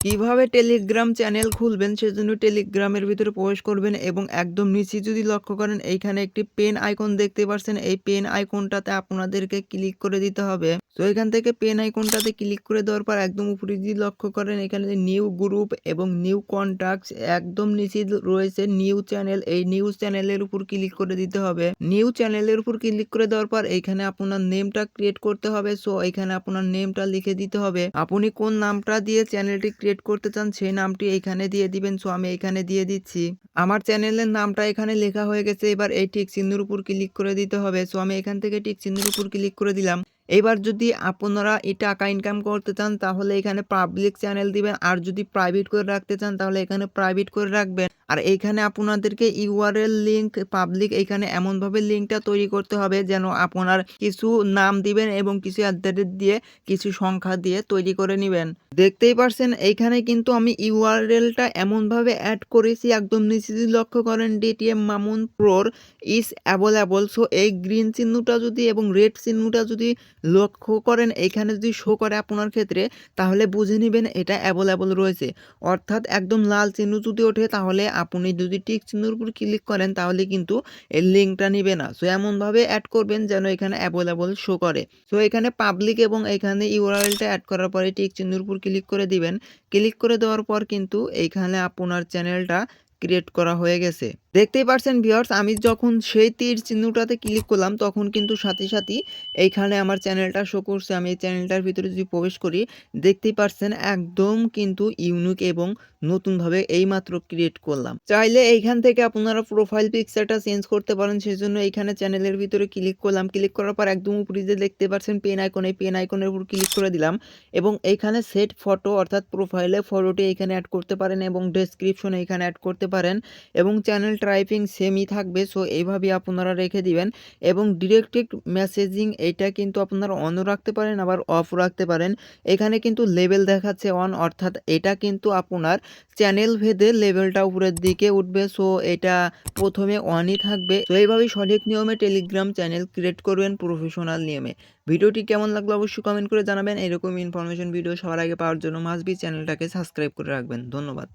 কিভাবে Telegram channel খুলবেন সেজন্য টেলিগ্রামের ভিতরে প্রবেশ করবেন এবং একদম নিচে যদি লক্ষ্য করেন এইখানে একটি পেন আইকন দেখতে পাচ্ছেন। এই পেন আইকনটাতে আপনাদেরকে ক্লিক করে দিতে হবে। তো এখান থেকে পেন আইকনটাতে ক্লিক করে দেওয়ার পর একদম উপরে যদি লক্ষ্য করেন এখানে যে নিউ গ্রুপ এবং নিউ কন্টাক্টস একদম নিচে রয়েছে নিউ চ্যানেল। এই নিউ চ্যানেলের উপর ক্লিক করে দিতে হবে। নিউ চ্যানেলের উপর ক্লিক করে দেওয়ার পর এইখানে আপনার নেমটা ক্রিয়েট করতে হবে। সো এখানে আপনার নেমটা লিখে দিতে হবে। আপনি কোন নামটা দিয়ে চ্যানেলটি ক্রিয়েট করতে চান সেই নামটি এখানে দিয়ে দিবেন। সো আমি এখানে দিয়ে দিচ্ছি। আমার চ্যানেলের নামটা এখানে লেখা হয়ে গেছে। এবার এই টিক চিহ্নের উপর ক্লিক করে দিতে হবে। সো আমি এখান থেকে টিক চিহ্নের উপর ক্লিক করে দিলাম। এবার যদি আপনারা এই টাকা ইনকাম করতে চান তাহলে এখানে পাবলিক চ্যানেল দিবেন, আর যদি প্রাইভেট করে রাখতে চান তাহলে এখানে প্রাইভেট করে রাখবেন। আর এইখানে আপনাদেরকে ইউআরএল লিঙ্ক পাবলিক এইখানে এমনভাবে লিঙ্কটা তৈরি করতে হবে যেন আপনার কিছু নাম দিবেন এবং কিছু অ্যাট দিয়ে কিছু সংখ্যা দিয়ে তৈরি করে নেবেন। দেখতেই পারছেন এইখানে কিন্তু আমি ইউআরএলটা এমনভাবে অ্যাড করেছি একদম নিচে যদি লক্ষ্য করেন ডিটিএম মামুন প্রোর ইজ অ্যাভেলেবল। সো এই গ্রিন চিহ্নটা যদি এবং রেড চিহ্নটা যদি লক্ষ্য করেন এইখানে যদি শো করে আপনার ক্ষেত্রে তাহলে বুঝে নেবেন এটা অ্যাভেলেবল রয়েছে। অর্থাৎ একদম লাল চিহ্ন যদি ওঠে তাহলে আপনি যদি টিক চিহ্নের উপর ক্লিক করেন তাহলে কিন্তু এই লিঙ্কটা নিবে না। সো এমনভাবে অ্যাড করবেন যেন এখানে অ্যাভেলেবল শো করে। সো এখানে পাবলিক এবং এখানে ইউআরএলটা অ্যাড করার পরে টিক চিহ্নের উপর ক্লিক করে দিবেন। ক্লিক করে দেওয়ার পর কিন্তু এইখানে আপনার চ্যানেলটা ক্রিয়েট করা হয়ে গেছে। দেখতেই পারছেন ভিউয়ার্স, আমি যখন সেই তীর চিহ্নটাতে ক্লিক করলাম তখন কিন্তু সাথে সাথেই এইখানে আমার চ্যানেলটা শো করছে। আমি এই চ্যানেলটার ভিতরে যদি প্রবেশ করি দেখতেই পারছেন একদম কিন্তু ইউনিক এবং নতুনভাবে এইমাত্র ক্রিয়েট করলাম। চাইলে এইখান থেকে আপনারা প্রোফাইল পিকচারটা চেঞ্জ করতে পারেন, সেজন্য এইখানে চ্যানেলের ভিতরে ক্লিক করলাম। ক্লিক করার পর একদম উপরে যে দেখতে পাচ্ছেন পেন আইকন, এই পেন আইকনের উপর ক্লিক করে দিলাম এবং এইখানে সেট ফটো অর্থাৎ প্রোফাইলে ফটোটি এখানে অ্যাড করতে পারেন এবং ডেসক্রিপশন এখানে অ্যাড করতে পারেন এবং চ্যানেল টাইপিং সেমই থাকবে। সো এইভাবেই আপনারা রেখে দিবেন এবং ডিরেক্টেড মেসেজিং এইটা কিন্তু আপনারা অনও রাখতে পারেন আবার অফ রাখতে পারেন। এখানে কিন্তু লেভেল দেখাচ্ছে অন, অর্থাৎ এটা কিন্তু আপনার চ্যানেল ভেদে লেভেলটা উপরের দিকে উঠবে। সো এটা প্রথমে অনই থাকবে। তো এইভাবেই সঠিক নিয়মে টেলিগ্রাম চ্যানেল ক্রিয়েট করবেন প্রফেশনাল নিয়মে। ভিডিওটি কেমন লাগলো অবশ্যই কমেন্ট করে জানাবেন। এরকম ইনফরমেশন ভিডিও সবার আগে পাওয়ার জন্য মাস্ট বি চ্যানেলটাকে সাবস্ক্রাইব করে রাখবেন। ধন্যবাদ।